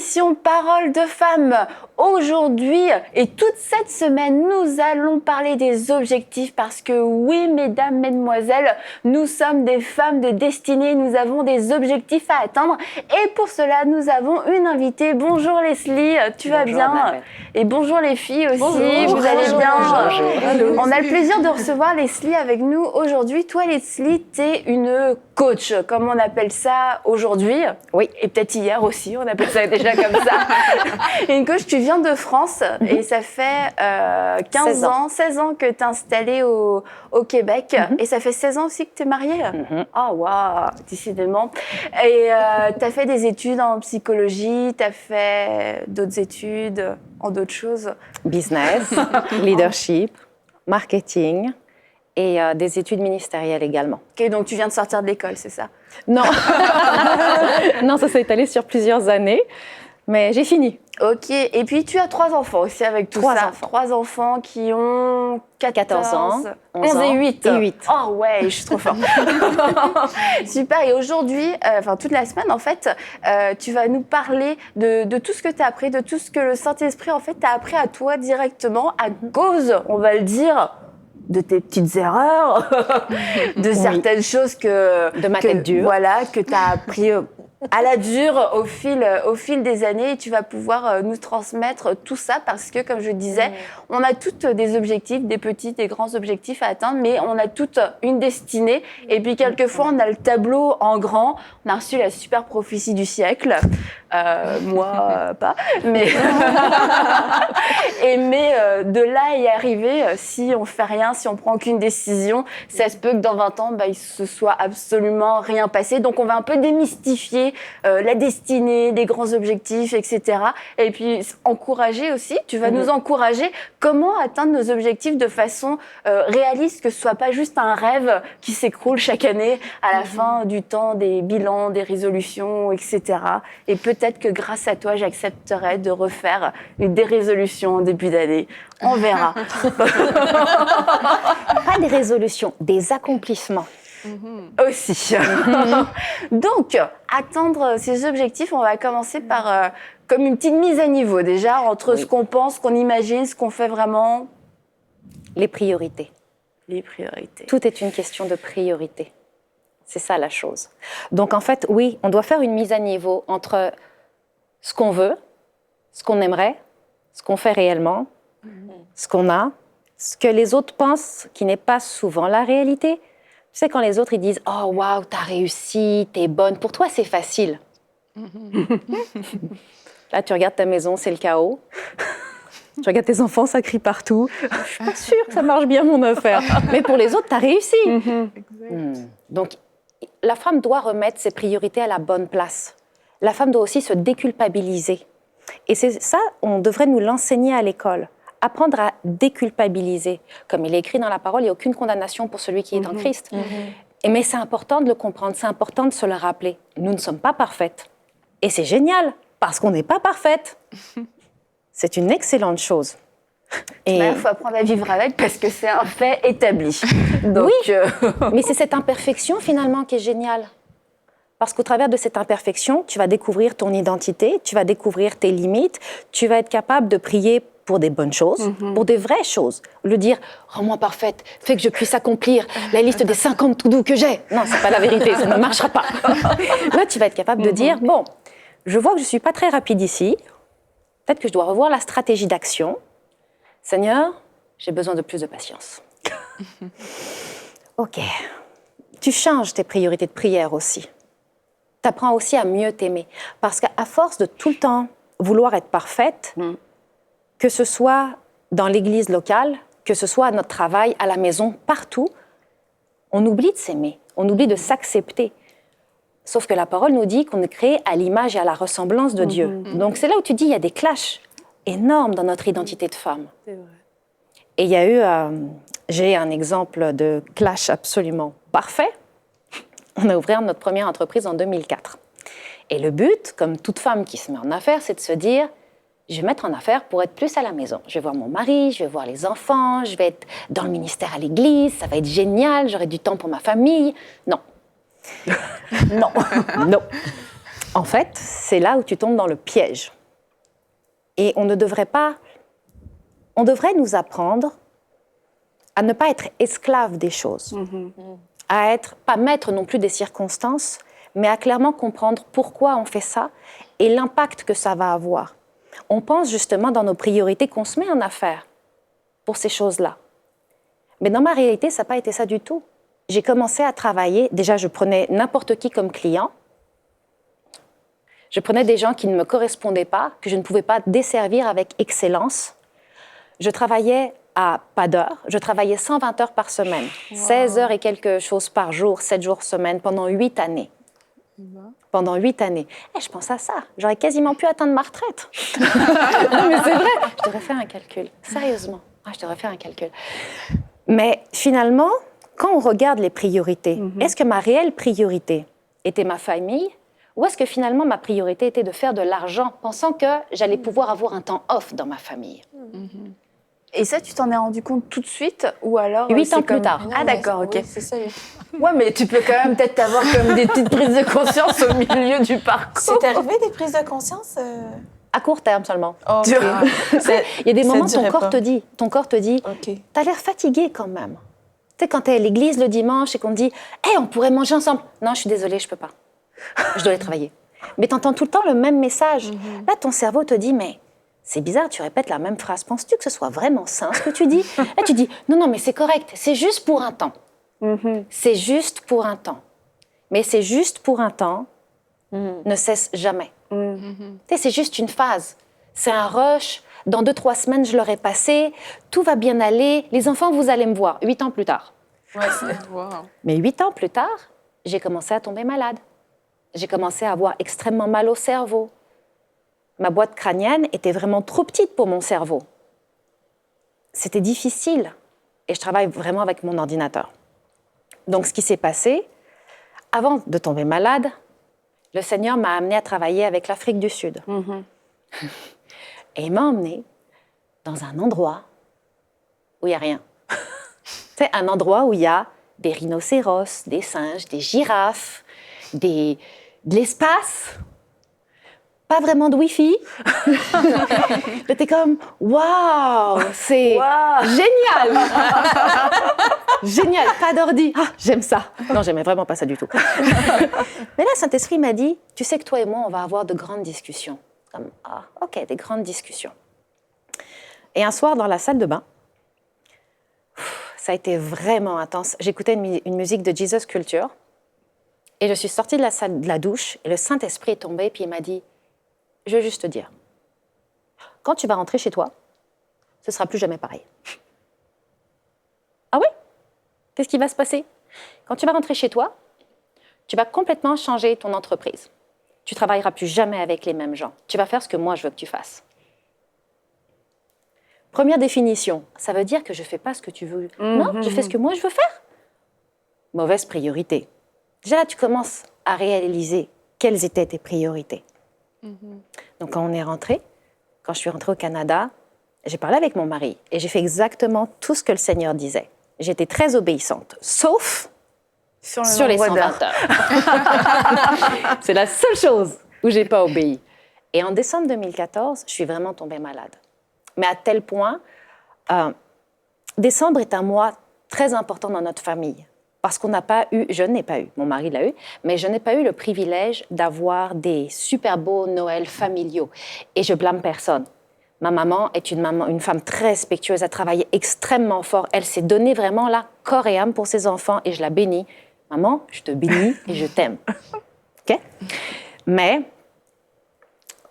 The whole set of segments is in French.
l'émission Parole de femmes. Aujourd'hui et toute cette semaine, nous allons parler des objectifs parce que oui, mesdames, mesdemoiselles, nous sommes des femmes de destinée, nous avons des objectifs à atteindre et pour cela, nous avons une invitée. Bonjour Leslie, tu vas bien? Et bonjour les filles aussi, bonjour, vous allez bien? bonjour. On a le plaisir de recevoir Leslie avec nous aujourd'hui. Toi Leslie, t'es une coach, comme on appelle ça aujourd'hui. Oui. Et peut-être hier aussi, on appelle ça déjà comme ça. Une coach, tu viens de France et ça fait 16 ans que tu es installée au Québec. Et ça fait 16 ans aussi que tu es mariée. Oh, waouh, décidément. Et tu as fait des études en psychologie, tu as fait d'autres études en d'autres choses. Business, leadership, marketing et des études ministérielles également. Ok, donc tu viens de sortir de l'école, c'est ça? Non, non, ça s'est étalé sur plusieurs années, mais j'ai fini. Ok, et puis tu as 3 enfants aussi avec tout ça. 3 enfants qui ont 14 ans, 11 et 8. Et 8. Oh ouais, je suis trop forte. Super, et aujourd'hui, toute la semaine en fait, tu vas nous parler de tout ce que tu as appris, de tout ce que le Saint-Esprit en fait t'a appris à toi directement à cause, on va le dire, de tes petites erreurs, de certaines choses de ma tête dure. Voilà, que tu as appris à la dure au fil des années et tu vas pouvoir nous transmettre tout ça parce que, comme je disais, on a toutes des objectifs, des petits, des grands objectifs à atteindre, mais on a toutes une destinée et puis quelquefois on a le tableau en grand, on a reçu la super prophétie du siècle, moi pas, mais de là à y arriver, si on fait rien, si on prend aucune décision, ça se peut que dans 20 ans, il se soit absolument rien passé, donc on va un peu démystifier la destinée, des grands objectifs, etc. Et puis encourager aussi, tu vas nous encourager comment atteindre nos objectifs de façon réaliste, que ce soit pas juste un rêve qui s'écroule chaque année à la fin du temps, des bilans, des résolutions, etc. Et peut-être que grâce à toi, j'accepterai de refaire des résolutions en début d'année. On verra. Pas des résolutions, des accomplissements. Aussi. Donc, atteindre ces objectifs, on va commencer par comme une petite mise à niveau déjà entre ce qu'on pense, ce qu'on imagine, ce qu'on fait vraiment. Les priorités. Les priorités. Tout est une question de priorité. C'est ça la chose. Donc en fait, oui, on doit faire une mise à niveau entre ce qu'on veut, ce qu'on aimerait, ce qu'on fait réellement, ce qu'on a, ce que les autres pensent qui n'est pas souvent la réalité. Tu sais, quand les autres ils disent « Oh, waouh, t'as réussi, t'es bonne. » Pour toi, c'est facile. Là, tu regardes ta maison, c'est le chaos. Tu regardes tes enfants, ça crie partout. Je suis pas sûre que ça marche bien, mon affaire. Mais pour les autres, t'as réussi. Donc, la femme doit remettre ses priorités à la bonne place. La femme doit aussi se déculpabiliser. Et c'est ça, on devrait nous l'enseigner à l'école. Apprendre à déculpabiliser. Comme il est écrit dans la parole, il n'y a aucune condamnation pour celui qui est en Christ. Mais c'est important de le comprendre, c'est important de se le rappeler. Nous ne sommes pas parfaites. Et c'est génial, parce qu'on n'est pas parfaite. C'est une excellente chose. Il faut apprendre à vivre avec parce que c'est un fait établi. Donc, oui, mais c'est cette imperfection finalement qui est géniale. Parce qu'au travers de cette imperfection, tu vas découvrir ton identité, tu vas découvrir tes limites, tu vas être capable de prier pour des bonnes choses, pour des vraies choses. Au lieu de dire « Rends-moi parfaite, fais que je puisse accomplir la liste des 50 to-do que j'ai. » Non, c'est pas la vérité, ça ne marchera pas. Là, tu vas être capable de dire « Bon, je vois que je suis pas très rapide ici. Peut-être que je dois revoir la stratégie d'action. Seigneur, j'ai besoin de plus de patience. » Ok. Tu changes tes priorités de prière aussi. Tu apprends aussi à mieux t'aimer. Parce qu'à force de tout le temps vouloir être parfaite, que ce soit dans l'église locale, que ce soit à notre travail, à la maison, partout, on oublie de s'aimer, on oublie de s'accepter. Sauf que la parole nous dit qu'on est créé à l'image et à la ressemblance de Dieu. Donc c'est là où tu dis, il y a des clashs énormes dans notre identité de femme. C'est vrai. Et il y a eu, j'ai un exemple de clash absolument parfait. On a ouvert notre première entreprise en 2004. Et le but, comme toute femme qui se met en affaires, c'est de se dire, je vais mettre en affaires pour être plus à la maison. Je vais voir mon mari, je vais voir les enfants, je vais être dans le ministère à l'église, ça va être génial, j'aurai du temps pour ma famille. Non. Non. Non. En fait, c'est là où tu tombes dans le piège. Et on devrait nous apprendre à ne pas être esclave des choses, à être, pas maître non plus des circonstances, mais à clairement comprendre pourquoi on fait ça et l'impact que ça va avoir. On pense justement dans nos priorités qu'on se met en affaire pour ces choses-là. Mais dans ma réalité, ça n'a pas été ça du tout. J'ai commencé à travailler, déjà je prenais n'importe qui comme client, je prenais des gens qui ne me correspondaient pas, que je ne pouvais pas desservir avec excellence. Je travaillais à pas d'heure, je travaillais 120 heures par semaine, 16 heures et quelque chose par jour, 7 jours semaine, pendant 8 années. Pendant 8 années. Et je pense à ça, j'aurais quasiment pu atteindre ma retraite. Non mais c'est vrai, je devrais faire un calcul, sérieusement. Je devrais faire un calcul. Mais finalement, quand on regarde les priorités, est-ce que ma réelle priorité était ma famille ou est-ce que finalement ma priorité était de faire de l'argent pensant que j'allais pouvoir avoir un temps off dans ma famille? Et ça, tu t'en es rendu compte tout de suite ou alors 8 ans plus tard. Ah d'accord, ok. Oui, c'est ça. Ouais, mais tu peux quand même peut-être avoir comme des petites prises de conscience au milieu du parcours. C'est arrivé des prises de conscience À court terme seulement. Oh, Tu- Il y a des moments où durait pas. ton corps te dit, OK. t'as l'air fatigué quand même. Tu sais, quand t'es à l'église le dimanche et qu'on te dit, hey, on pourrait manger ensemble. Non, je suis désolée, je peux pas. Je dois aller travailler. Mais t'entends tout le temps le même message. Là, ton cerveau te dit, mais c'est bizarre, tu répètes la même phrase. Penses-tu que ce soit vraiment sain ce que tu dis? Là, tu dis, non, mais c'est correct, c'est juste pour un temps. C'est juste pour un temps. Mais c'est juste pour un temps ne cesse jamais. Tu sais, c'est juste une phase. C'est un rush. Dans 2-3 semaines, je l'aurai passé. Tout va bien aller. Les enfants, vous allez me voir. 8 ans plus tard. Ouais, wow. Mais 8 ans plus tard, j'ai commencé à tomber malade. J'ai commencé à avoir extrêmement mal au cerveau. Ma boîte crânienne était vraiment trop petite pour mon cerveau. C'était difficile. Et je travaille vraiment avec mon ordinateur. Donc, ce qui s'est passé, avant de tomber malade, le Seigneur m'a amenée à travailler avec l'Afrique du Sud. Et il m'a emmenée dans un endroit où il n'y a rien. C'est un endroit où il y a des rhinocéros, des singes, des girafes, de l'espace, pas vraiment de Wi-Fi. J'étais comme, waouh, c'est génial! Génial, pas d'ordi. Ah, j'aime ça. Non, j'aimais vraiment pas ça du tout. Mais là, Saint-Esprit m'a dit, tu sais que toi et moi, on va avoir de grandes discussions. Comme, ah, ok, des grandes discussions. Et un soir, dans la salle de bain, ça a été vraiment intense. J'écoutais une musique de Jesus Culture et je suis sortie de la salle de la douche et le Saint-Esprit est tombé puis il m'a dit, je veux juste te dire, quand tu vas rentrer chez toi, ce sera plus jamais pareil. Ah oui? Qu'est-ce qui va se passer? Quand tu vas rentrer chez toi, tu vas complètement changer ton entreprise. Tu travailleras plus jamais avec les mêmes gens. Tu vas faire ce que moi je veux que tu fasses. Première définition, ça veut dire que je ne fais pas ce que tu veux. Non, je fais ce que moi je veux faire. Mauvaise priorité. Déjà là, tu commences à réaliser quelles étaient tes priorités. Donc quand on est rentré, quand je suis rentrée au Canada, j'ai parlé avec mon mari et j'ai fait exactement tout ce que le Seigneur disait. J'étais très obéissante, sauf sur les 120 heures. C'est la seule chose où j'ai pas obéi. Et en décembre 2014, je suis vraiment tombée malade. Mais à tel point, décembre est un mois très important dans notre famille. Parce qu'on n'a pas eu, je n'ai pas eu, mon mari l'a eu, mais je n'ai pas eu le privilège d'avoir des super beaux Noëls familiaux. Et je blâme personne. Ma maman est une femme très respectueuse, elle travaillait extrêmement fort. Elle s'est donnée vraiment là, corps et âme pour ses enfants, et je la bénis. Maman, je te bénis et je t'aime. OK? Mais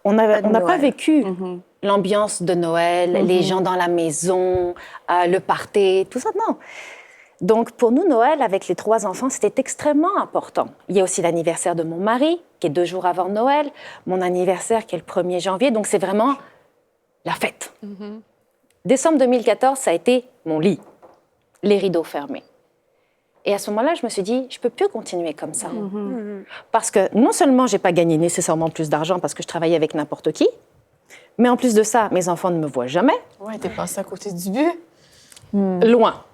on n'a pas vécu l'ambiance de Noël, les gens dans la maison, le party, tout ça, non. Donc, pour nous, Noël, avec les 3 enfants, c'était extrêmement important. Il y a aussi l'anniversaire de mon mari, qui est 2 jours avant Noël, mon anniversaire, qui est le 1er janvier. Donc, c'est vraiment la fête. Décembre 2014, ça a été mon lit, les rideaux fermés. Et à ce moment-là, je me suis dit, je ne peux plus continuer comme ça. Parce que non seulement je n'ai pas gagné nécessairement plus d'argent parce que je travaillais avec n'importe qui, mais en plus de ça, mes enfants ne me voient jamais. Ouais, t'es passé à côté du but. loin.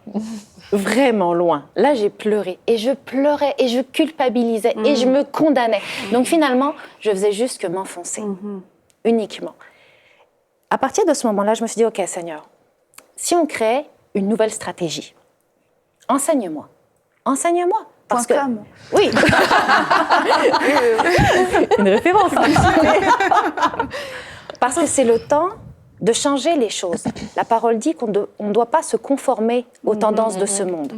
Vraiment loin. Là, j'ai pleuré et je pleurais et je culpabilisais et je me condamnais. Donc finalement, je faisais juste que m'enfoncer, uniquement. À partir de ce moment-là, je me suis dit, OK, Seigneur, si on crée une nouvelle stratégie, enseigne-moi. Enseigne-moi. Parce que, .com. oui. Une référence. Parce que c'est le temps de changer les choses. La parole dit qu'on ne doit pas se conformer aux tendances de ce monde.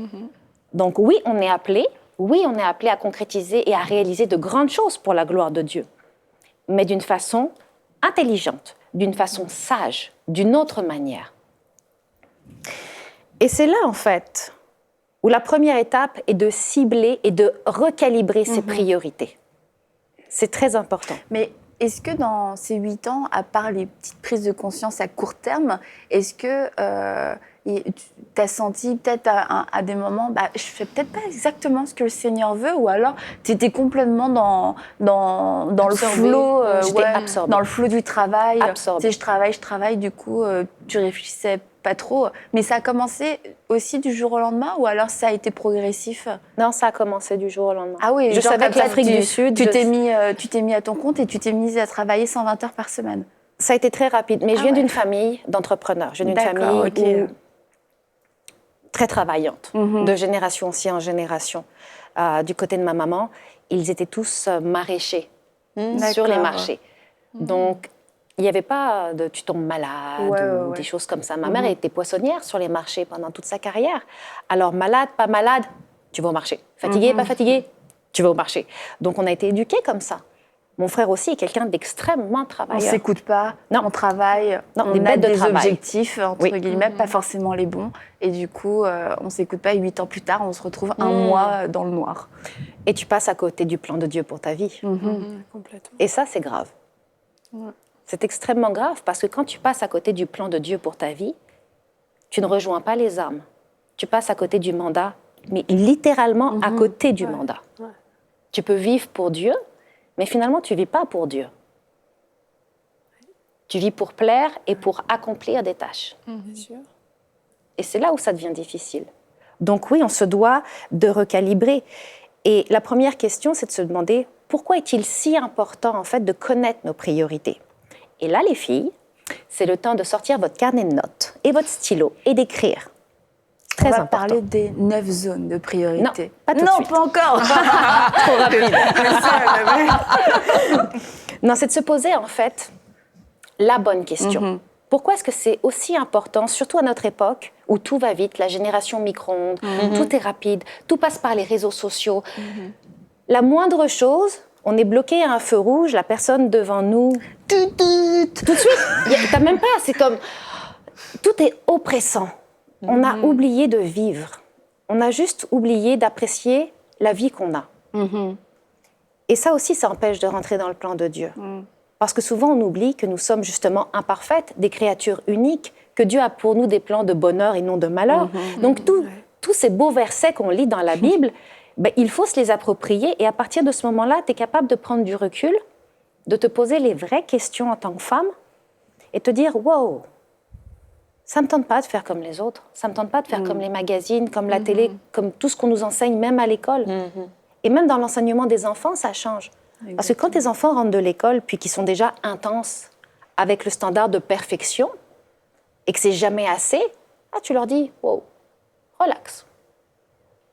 Donc oui, on est appelé à concrétiser et à réaliser de grandes choses pour la gloire de Dieu, mais d'une façon intelligente, d'une façon sage, d'une autre manière. Et c'est là, en fait, où la première étape est de cibler et de recalibrer ses priorités. C'est très important. Mais est-ce que dans ces 8 ans, à part les petites prises de conscience à court terme, est-ce que tu as senti peut-être à des moments, je fais peut-être pas exactement ce que le Seigneur veut, ou alors tu étais complètement dans le flot, J'étais absorbée. dans le flot du travail. Absorbée. Tu sais, je travaille, du coup, tu réfléchissais pas trop. Mais ça a commencé aussi du jour au lendemain, ou alors ça a été progressif? Non, ça a commencé du jour au lendemain. Ah oui, je savais que l'Afrique du Sud... Tu t'es mis à ton compte et tu t'es mise à travailler 120 heures par semaine. Ça a été très rapide, mais je viens d'une famille d'entrepreneurs. Je viens d'une famille très travaillante, de génération aussi en génération. Du côté de ma maman, ils étaient tous maraîchers sur les marchés. Donc, il n'y avait pas de tu tombes malade ou des choses comme ça. Ma mère était poissonnière sur les marchés pendant toute sa carrière. Alors, malade, pas malade, tu vas au marché. Fatigué, pas fatigué, tu vas au marché. Donc, on a été éduqués comme ça. Mon frère aussi est quelqu'un d'extrêmement travailleur. On ne s'écoute pas, non. on travaille, non, on a des objectifs, entre oui. guillemets, pas forcément les bons. Et du coup, on ne s'écoute pas et 8 ans plus tard, on se retrouve un mois dans le noir. Et tu passes à côté du plan de Dieu pour ta vie. Complètement. Et ça, c'est grave. Ouais. C'est extrêmement grave parce que quand tu passes à côté du plan de Dieu pour ta vie, tu ne rejoins pas les âmes. Tu passes à côté du mandat, mais littéralement à côté du mandat. Ouais. Tu peux vivre pour Dieu, mais finalement, tu ne vis pas pour Dieu. Tu vis pour plaire et pour accomplir des tâches. Bien sûr. Et c'est là où ça devient difficile. Donc oui, on se doit de recalibrer. Et la première question, c'est de se demander pourquoi est-il si important en fait de connaître nos priorités. Et là, les filles, c'est le temps de sortir votre carnet de notes et votre stylo et d'écrire. Très on va important. parler des 9 zones de priorité. Non, pas tout de suite. Pas encore. Trop rapide. Non, c'est de se poser en fait la bonne question. Pourquoi est-ce que c'est aussi important, surtout à notre époque, où tout va vite, la génération micro-ondes, tout est rapide, tout passe par les réseaux sociaux. La moindre chose, on est bloqué à un feu rouge, la personne devant nous, tout de suite, t'as même pas, c'est comme, tout est oppressant. On a oublié de vivre. On a juste oublié d'apprécier la vie qu'on a. Et ça aussi, ça empêche de rentrer dans le plan de Dieu. Parce que souvent, on oublie que nous sommes justement imparfaites, des créatures uniques, que Dieu a pour nous des plans de bonheur et non de malheur. Donc, tous ces beaux versets qu'on lit dans la Bible, il faut se les approprier. Et à partir de ce moment-là, tu es capable de prendre du recul, de te poser les vraies questions en tant que femme et te dire « Wow, ça ne me tente pas de faire comme les autres. Ça ne me tente pas de faire comme les magazines, comme la télé, comme tout ce qu'on nous enseigne, même à l'école. Et même dans l'enseignement des enfants, ça change. Parce que quand tes enfants rentrent de l'école, puis qu'ils sont déjà intenses avec le standard de perfection, et que c'est jamais assez, tu leur dis « Wow, relax.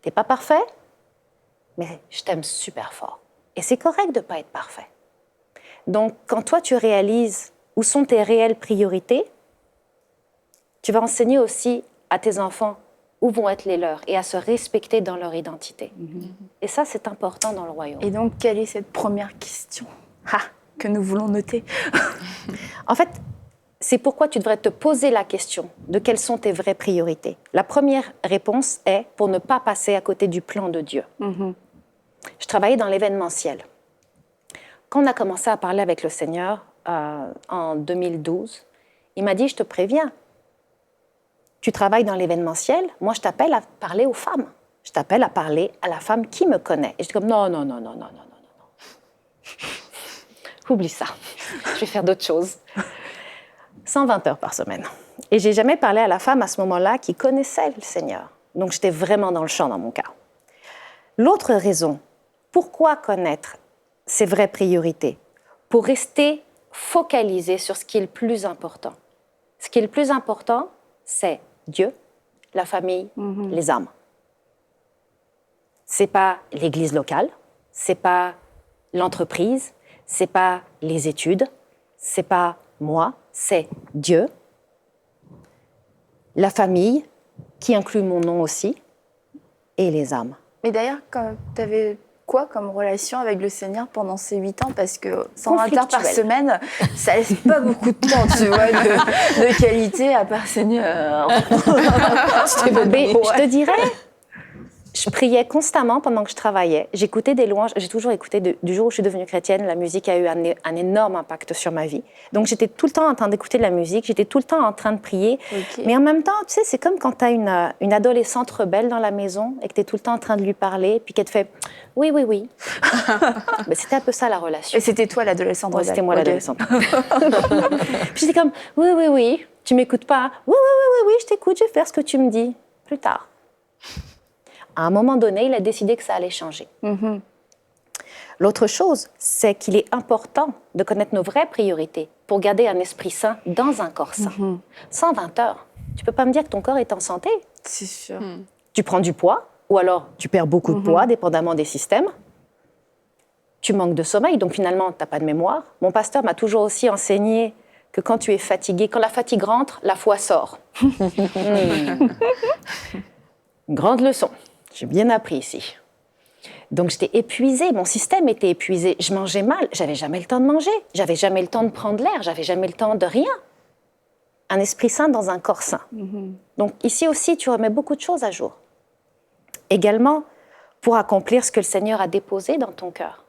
T'es pas parfait, mais je t'aime super fort. » Et c'est correct de ne pas être parfait. Donc, quand toi, tu réalises où sont tes réelles priorités, tu vas enseigner aussi à tes enfants où vont être les leurs et à se respecter dans leur identité. Et ça, c'est important dans le royaume. Et donc, quelle est cette première question que nous voulons noter? En fait, c'est pourquoi tu devrais te poser la question de quelles sont tes vraies priorités. La première réponse est pour ne pas passer à côté du plan de Dieu. Je travaillais dans l'événementiel. Quand on a commencé à parler avec le Seigneur en 2012, il m'a dit « Je te préviens, tu travailles dans l'événementiel, moi je t'appelle à parler aux femmes. Je t'appelle à parler à la femme qui me connaît. » Et j'étais comme « Non. Oublie ça, je vais faire d'autres choses. » 120 heures par semaine. Et j'ai jamais parlé à la femme à ce moment-là qui connaissait le Seigneur. Donc j'étais vraiment dans le champ dans mon cas. L'autre raison, pourquoi connaître ses vraies priorités? Pour rester focalisé sur ce qui est le plus important. Ce qui est le plus important, c'est Dieu, la famille, les âmes. C'est pas l'église locale, c'est pas l'entreprise, c'est pas les études, c'est pas moi, c'est Dieu, la famille, qui inclut mon nom aussi, et les âmes. Mais d'ailleurs, tu avais quoi comme relation avec le Seigneur pendant ces 8 ans? Parce que 120 heures par semaine, ça laisse pas beaucoup de temps, tu vois, de qualité à part Seigneur. Je te dirais, je priais constamment pendant que je travaillais. J'écoutais des louanges. J'ai toujours écouté, du jour où je suis devenue chrétienne, la musique a eu un énorme impact sur ma vie. Donc j'étais tout le temps en train d'écouter de la musique, j'étais tout le temps en train de prier. Okay. Mais en même temps, tu sais, c'est comme quand tu as une adolescente rebelle dans la maison et que tu es tout le temps en train de lui parler, puis qu'elle te fait « oui, oui, oui ». C'était un peu ça la relation. Et c'était toi l'adolescente rebelle? C'était moi l'adolescente. Puis j'étais comme « oui, oui, oui, tu m'écoutes pas? Oui, oui, oui, oui, oui, je t'écoute, je vais faire ce que tu me dis. Plus tard. » À un moment donné, il a décidé que ça allait changer. L'autre chose, c'est qu'il est important de connaître nos vraies priorités pour garder un esprit sain dans un corps sain. 120 heures, tu peux pas me dire que ton corps est en santé. C'est sûr. Tu prends du poids, ou alors tu perds beaucoup de poids, dépendamment des systèmes. Tu manques de sommeil, donc finalement, tu n'as pas de mémoire. Mon pasteur m'a toujours aussi enseigné que quand tu es fatigué, quand la fatigue rentre, la foi sort. Grande leçon. J'ai bien appris ici. Donc j'étais épuisée, mon système était épuisé. Je mangeais mal, j'avais jamais le temps de manger, j'avais jamais le temps de prendre l'air, j'avais jamais le temps de rien. Un esprit sain dans un corps sain. Donc ici aussi, tu remets beaucoup de choses à jour. Également, pour accomplir ce que le Seigneur a déposé dans ton cœur.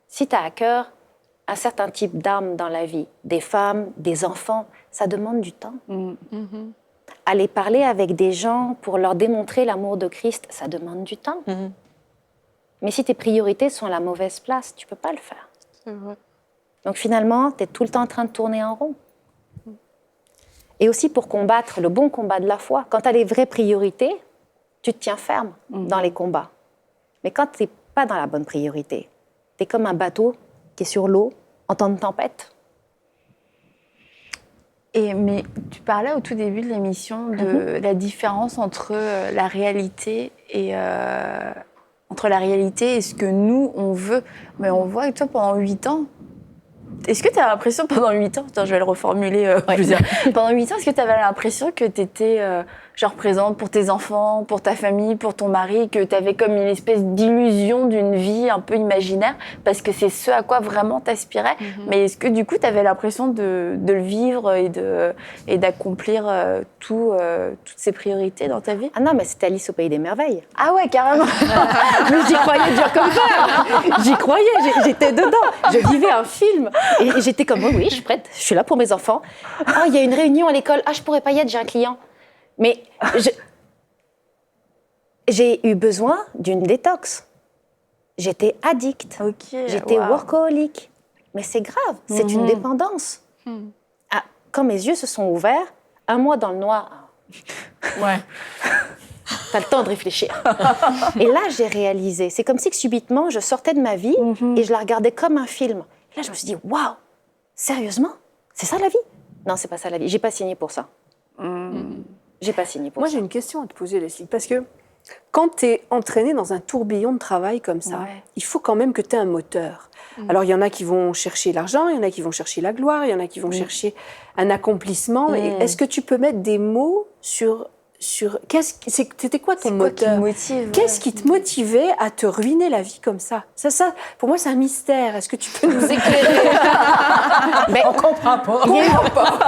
Si tu as à cœur un certain type d'âme dans la vie, des femmes, des enfants, ça demande du temps. Aller parler avec des gens pour leur démontrer l'amour de Christ, ça demande du temps. Mais si tes priorités sont à la mauvaise place, tu ne peux pas le faire. C'est vrai. Donc finalement, tu es tout le temps en train de tourner en rond. Et aussi pour combattre le bon combat de la foi. Quand tu as les vraies priorités, tu te tiens ferme dans les combats. Mais quand tu n'es pas dans la bonne priorité, tu es comme un bateau qui est sur l'eau en temps de tempête. Mais tu parlais au tout début de l'émission de la différence entre la réalité et ce que nous, on veut. Mais on voit que toi, pendant 8 ans, est-ce que tu as l'impression, pendant 8 ans, attends, je vais le reformuler plusieurs. Pendant 8 ans, est-ce que tu avais l'impression que tu étais présente pour tes enfants, pour ta famille, pour ton mari, que tu avais comme une espèce d'illusion d'une vie un peu imaginaire, parce que c'est ce à quoi vraiment t'aspirais. Mais est-ce que du coup, tu avais l'impression de le vivre et d'accomplir toutes ces priorités dans ta vie? Ah non, mais c'était Alice au Pays des Merveilles. Ah ouais, carrément. Mais j'y croyais dur comme ça. J'y croyais, j'étais dedans. Je vivais un film. Et j'étais comme, oui, je suis prête, je suis là pour mes enfants. Ah, il y a une réunion à l'école. Ah, je pourrais pas y être, j'ai un client. Mais j'ai eu besoin d'une détox. J'étais addict. J'étais workaholic. Mais c'est grave, c'est une dépendance. Ah, quand mes yeux se sont ouverts, un mois dans le noir, t'as le temps de réfléchir. Et là, j'ai réalisé. C'est comme si que subitement, je sortais de ma vie et je la regardais comme un film. Et là, je me suis dit, waouh, sérieusement? C'est ça la vie? Non, c'est pas ça la vie. J'ai pas signé pour ça. J'ai pas signé pour ça. Moi, j'ai une question à te poser, Leslie, parce que quand tu es entraînée dans un tourbillon de travail comme ça, il faut quand même que tu aies un moteur. Alors, il y en a qui vont chercher l'argent, il y en a qui vont chercher la gloire, il y en a qui vont chercher un accomplissement. Et est-ce que tu peux mettre des mots sur c'était quoi ton moteur? Qu'est-ce qui te motivait à te ruiner la vie comme ça? Ça, pour moi, c'est un mystère. Est-ce que tu peux nous éclairer? On comprend pas.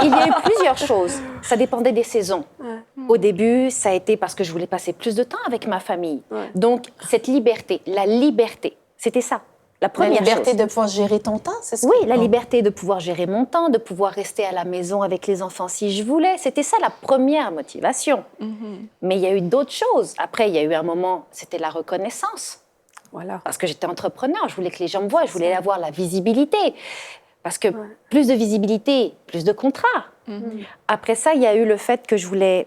Il y a eu plusieurs choses. Ça dépendait des saisons. Au début, ça a été parce que je voulais passer plus de temps avec ma famille. Donc, cette liberté, la liberté, c'était ça. La première liberté chose. de pouvoir gérer ton temps, c'est ça? Oui, la liberté de pouvoir gérer mon temps, de pouvoir rester à la maison avec les enfants si je voulais. C'était ça la première motivation. Mais il y a eu d'autres choses. Après, il y a eu un moment, c'était la reconnaissance. Voilà. Parce que j'étais entrepreneur, je voulais que les gens me voient, je voulais avoir la visibilité. Parce que plus de visibilité, plus de contrats. Après ça, il y a eu le fait que je voulais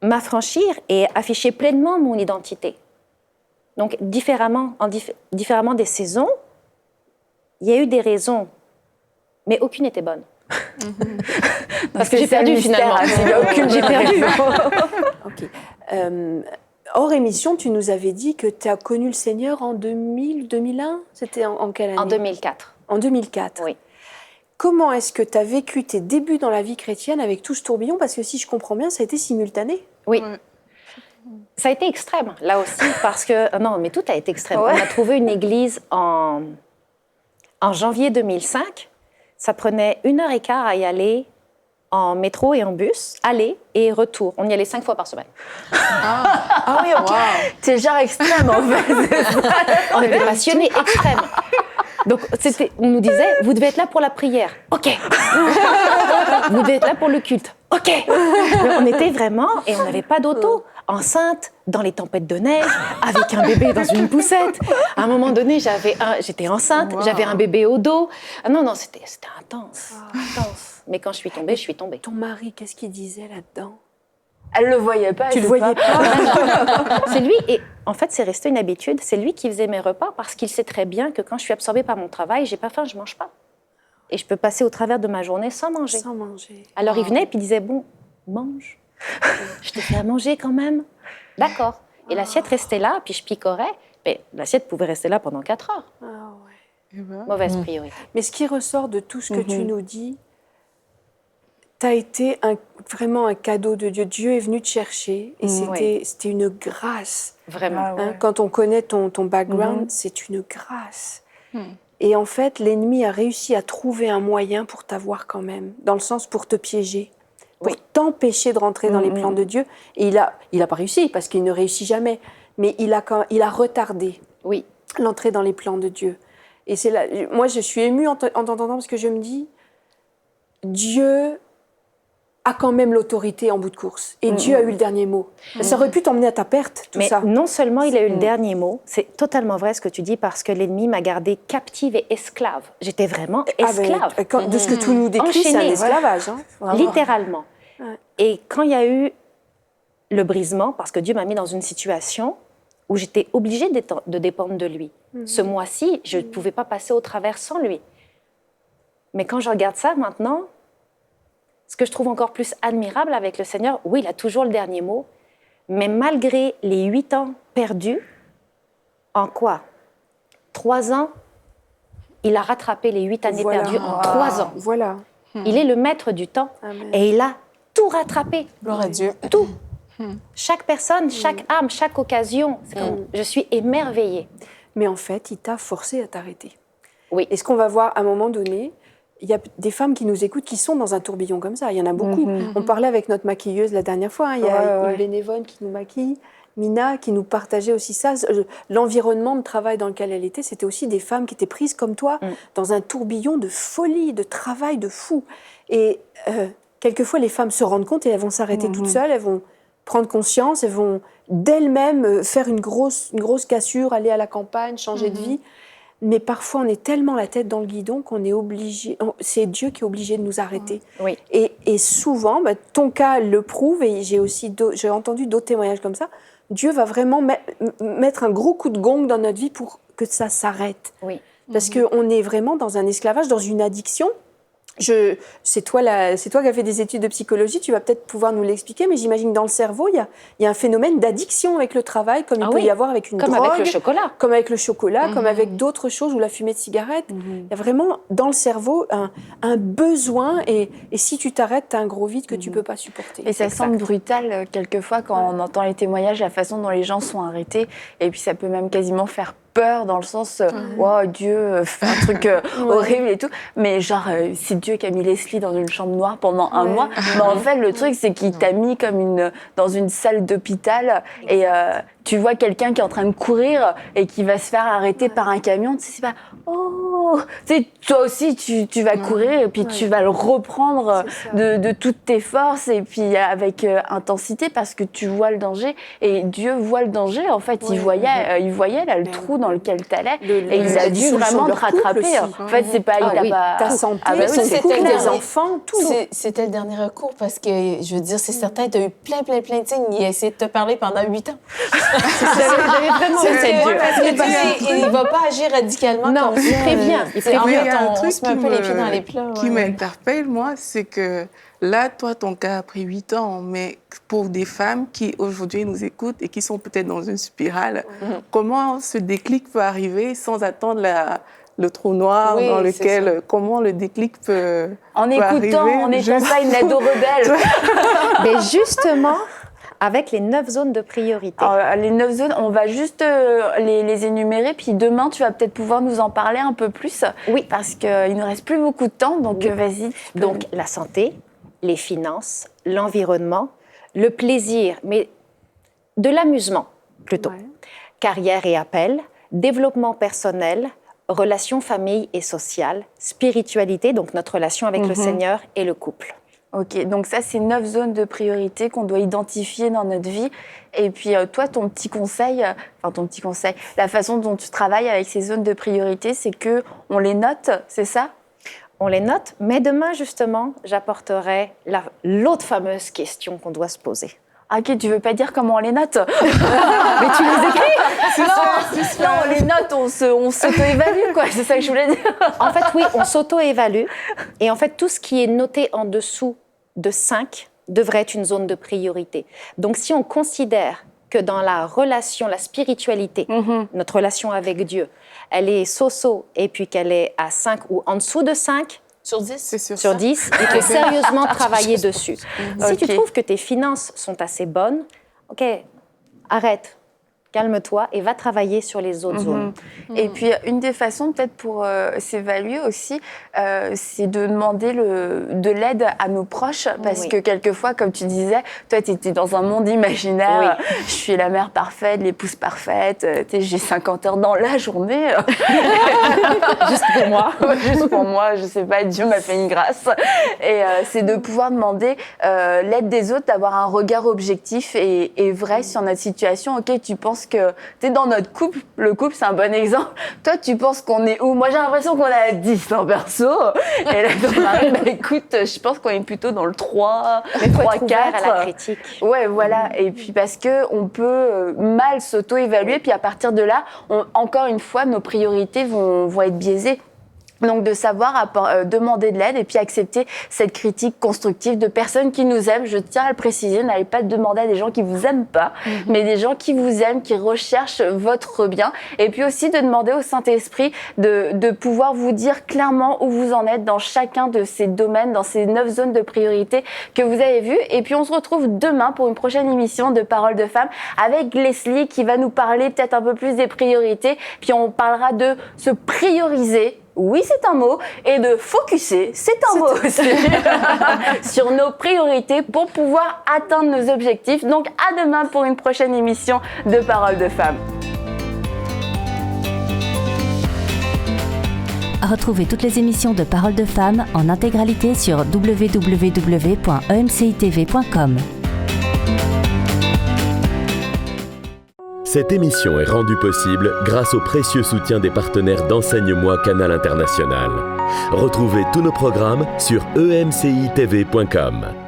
m'affranchir et afficher pleinement mon identité. Donc, différemment des saisons, il y a eu des raisons, mais aucune n'était bonne. Parce que j'ai perdu finalement. J'ai perdu. Ok. Hors émission, tu nous avais dit que tu as connu le Seigneur en 2000, 2001 ? C'était en quelle année ? En 2004. En 2004. Oui. Comment est-ce que tu as vécu tes débuts dans la vie chrétienne avec tout ce tourbillon ? Parce que si je comprends bien, ça a été simultané. Oui. Ça a été extrême, là aussi, parce que... Non, mais tout a été extrême. Ouais. On a trouvé une église en janvier 2005. Ça prenait 1h15 à y aller en métro et en bus, aller et retour. On y allait 5 fois par semaine. Ah oui, ok. C'est genre extrême, en fait. On était passionnés, extrêmes. Donc, on nous disait, vous devez être là pour la prière. OK. Vous devez être là pour le culte. OK. Mais on était vraiment, et on n'avait pas d'auto. Enceinte, dans les tempêtes de neige, avec un bébé dans une poussette. À un moment donné, j'étais enceinte, j'avais un bébé au dos. Ah non, c'était intense, intense. Mais quand je suis tombée, je suis tombée. Ton mari, qu'est-ce qu'il disait là-dedans ? Elle le voyait pas. Tu le voyais pas ? C'est lui, et en fait, c'est resté une habitude. C'est lui qui faisait mes repas parce qu'il sait très bien que quand je suis absorbée par mon travail, j'ai pas faim, je mange pas. Et je peux passer au travers de ma journée sans manger. Sans manger. Alors il venait et puis il disait, bon, mange. Je te fais à manger quand même. D'accord. Et l'assiette restait là, puis je picorais. Mais l'assiette pouvait rester là pendant 4 heures. Ah ouais. Mauvaise priorité. Mais ce qui ressort de tout ce que tu nous dis, tu as été vraiment un cadeau de Dieu. Dieu est venu te chercher et c'était une grâce. Vraiment. Ah ouais. Hein, quand on connaît ton background, c'est une grâce. Et en fait, l'ennemi a réussi à trouver un moyen pour t'avoir quand même, dans le sens pour te piéger, pour t'empêcher de rentrer dans les plans de Dieu. Et il a pas réussi, parce qu'il ne réussit jamais, mais il a retardé l'entrée dans les plans de Dieu. Et c'est là, moi je suis émue en t'entendant, parce que je me dis, Dieu a quand même l'autorité en bout de course. Et Dieu a eu le dernier mot. Ça aurait pu t'emmener à ta perte, tout ça. Mais non seulement il a eu le dernier mot, c'est totalement vrai ce que tu dis, parce que l'ennemi m'a gardée captive et esclave. J'étais vraiment esclave. De ce que tu nous décris, c'est un Enchaînée. esclavage. Hein. Littéralement. Et quand il y a eu le brisement, parce que Dieu m'a mis dans une situation où j'étais obligée de dépendre de lui. Ce mois-ci, je ne pouvais pas passer au travers sans lui. Mais quand je regarde ça maintenant, ce que je trouve encore plus admirable avec le Seigneur, oui, il a toujours le dernier mot, mais malgré les 8 ans perdus, en quoi ? 3 ans, il a rattrapé les 8 années perdues en 3 ans. Voilà. Il est le maître du temps. Amen. Et il a tout rattrapé. Gloire à Dieu. Tout. Chaque personne, chaque âme, chaque occasion. C'est comme, je suis émerveillée. Mais en fait, il t'a forcé à t'arrêter. Oui. Et ce qu'on va voir à un moment donné, il y a des femmes qui nous écoutent qui sont dans un tourbillon comme ça. Il y en a beaucoup. On parlait avec notre maquilleuse la dernière fois. Hein. Il y a une bénévole qui nous maquille, Mina, qui nous partageait aussi ça. L'environnement de travail dans lequel elle était, c'était aussi des femmes qui étaient prises comme toi dans un tourbillon de folie, de travail, de fou. Et quelquefois, les femmes se rendent compte et elles vont s'arrêter toutes seules, elles vont prendre conscience, elles vont d'elles-mêmes faire une grosse cassure, aller à la campagne, changer de vie. Mais parfois, on est tellement la tête dans le guidon qu'on est obligé. C'est Dieu qui est obligé de nous arrêter. Oui. Et souvent, ton cas le prouve, et j'ai entendu d'autres témoignages comme ça. Dieu va vraiment mettre un gros coup de gong dans notre vie pour que ça s'arrête. Oui. Parce qu'on est vraiment dans un esclavage, dans une addiction. C'est toi qui as fait des études de psychologie, tu vas peut-être pouvoir nous l'expliquer, mais j'imagine que dans le cerveau, il y a un phénomène d'addiction avec le travail, comme il peut y avoir avec une drogue. Comme avec le chocolat. Comme avec le chocolat, comme avec d'autres choses, ou la fumée de cigarette. Il y a vraiment, dans le cerveau, un besoin, et si tu t'arrêtes, tu as un gros vide que tu ne peux pas supporter. Et ça semble brutal, quelquefois, quand on entend les témoignages, la façon dont les gens sont arrêtés, et puis ça peut même quasiment faire peur, dans le sens wow, Dieu fait un truc horrible et tout, mais genre c'est Dieu qui a mis Leslie dans une chambre noire pendant un mois, mais en fait le truc c'est qu'il t'a mis comme dans une salle d'hôpital, et tu vois quelqu'un qui est en train de courir et qui va se faire arrêter par un camion, tu sais, c'est pas oh, tu sais, toi aussi tu vas courir et puis tu vas le reprendre de toutes tes forces et puis avec intensité parce que tu vois le danger et Dieu voit le danger. En fait, il voyait là le trou dans lequel t'allais et il a dû vraiment te rattraper. En fait, c'est pas ta santé, c'était des enfants, tout. C'était le dernier recours parce que je veux dire, c'est certain, tu as eu plein de signes. Il a essayé de te parler pendant 8 ans. J'avais vraiment il ne va pas agir radicalement. Non, il prévient. En fait, on se met un peu les pieds dans les plats. Qui m'interpelle, moi, c'est que là, toi, ton cas a pris 8 ans, mais pour des femmes qui, aujourd'hui, nous écoutent et qui sont peut-être dans une spirale, comment ce déclic peut arriver sans attendre le trou noir dans lequel... Comment le déclic peut en écoutant, arriver, en étant pas une ado rebelle. Mais justement... avec les 9 zones de priorité. Alors, les 9 zones, on va juste les énumérer, puis demain, tu vas peut-être pouvoir nous en parler un peu plus. Oui. Parce qu'il ne reste plus beaucoup de temps, donc vas-y. Donc, la santé, les finances, l'environnement, le plaisir, mais de l'amusement plutôt. Ouais. Carrière et appel, développement personnel, relations famille et sociale, spiritualité, donc notre relation avec le Seigneur et le couple. Ok, donc ça, c'est 9 zones de priorité qu'on doit identifier dans notre vie. Et puis, toi, ton petit conseil, la façon dont tu travailles avec ces zones de priorité, c'est qu'on les note, c'est ça ? On les note, mais demain, justement, j'apporterai l'autre fameuse question qu'on doit se poser. Ok, tu veux pas dire comment on les note? Mais tu les écris? Non, on les note, on s'auto-évalue, quoi. C'est ça que je voulais dire. En fait, oui, on s'auto-évalue. Et en fait, tout ce qui est noté en dessous de 5 devrait être une zone de priorité. Donc, si on considère que dans la relation, la spiritualité, notre relation avec Dieu, elle est so-so et puis qu'elle est à 5 ou en dessous de 5, sur 10? C'est sur 10, il faut sérieusement travailler dessus. Si tu trouves que tes finances sont assez bonnes, ok, arrête, calme-toi et va travailler sur les autres zones. Et puis, une des façons peut-être pour s'évaluer aussi, c'est de demander de l'aide à nos proches. Parce que quelquefois, comme tu disais, toi, tu étais dans un monde imaginaire. Oui. Je suis la mère parfaite, l'épouse parfaite. J'ai 50 heures dans la journée. Juste pour moi. Juste pour moi, je sais pas, Dieu m'a fait une grâce. Et c'est de pouvoir demander l'aide des autres, d'avoir un regard objectif et vrai sur notre situation. Ok, tu penses que tu es dans notre couple, le couple c'est un bon exemple. Toi, tu penses qu'on est où? Moi, j'ai l'impression qu'on est à 10 en perso. Et là, ton mari, écoute, je pense qu'on est plutôt dans le 3, mais 3, 4. À la critique. Ouais, voilà. Et puis parce qu'on peut mal s'auto-évaluer, puis à partir de là, encore une fois, nos priorités vont être biaisées. Donc de savoir demander de l'aide et puis accepter cette critique constructive de personnes qui nous aiment. Je tiens à le préciser, n'allez pas demander à des gens qui vous aiment pas, mais des gens qui vous aiment, qui recherchent votre bien. Et puis aussi de demander au Saint-Esprit de pouvoir vous dire clairement où vous en êtes dans chacun de ces domaines, dans ces 9 zones de priorité que vous avez vues. Et puis on se retrouve demain pour une prochaine émission de Paroles de Femmes avec Leslie qui va nous parler peut-être un peu plus des priorités. Puis on parlera de se prioriser. Oui, c'est un mot. Et de focuser, c'est un mot aussi. Sur nos priorités pour pouvoir atteindre nos objectifs. Donc, à demain pour une prochaine émission de Paroles de Femmes. Retrouvez toutes les émissions de Paroles de Femmes en intégralité sur www.emcitv.com. Cette émission est rendue possible grâce au précieux soutien des partenaires d'Enseigne-moi Canal International. Retrouvez tous nos programmes sur emcitv.com.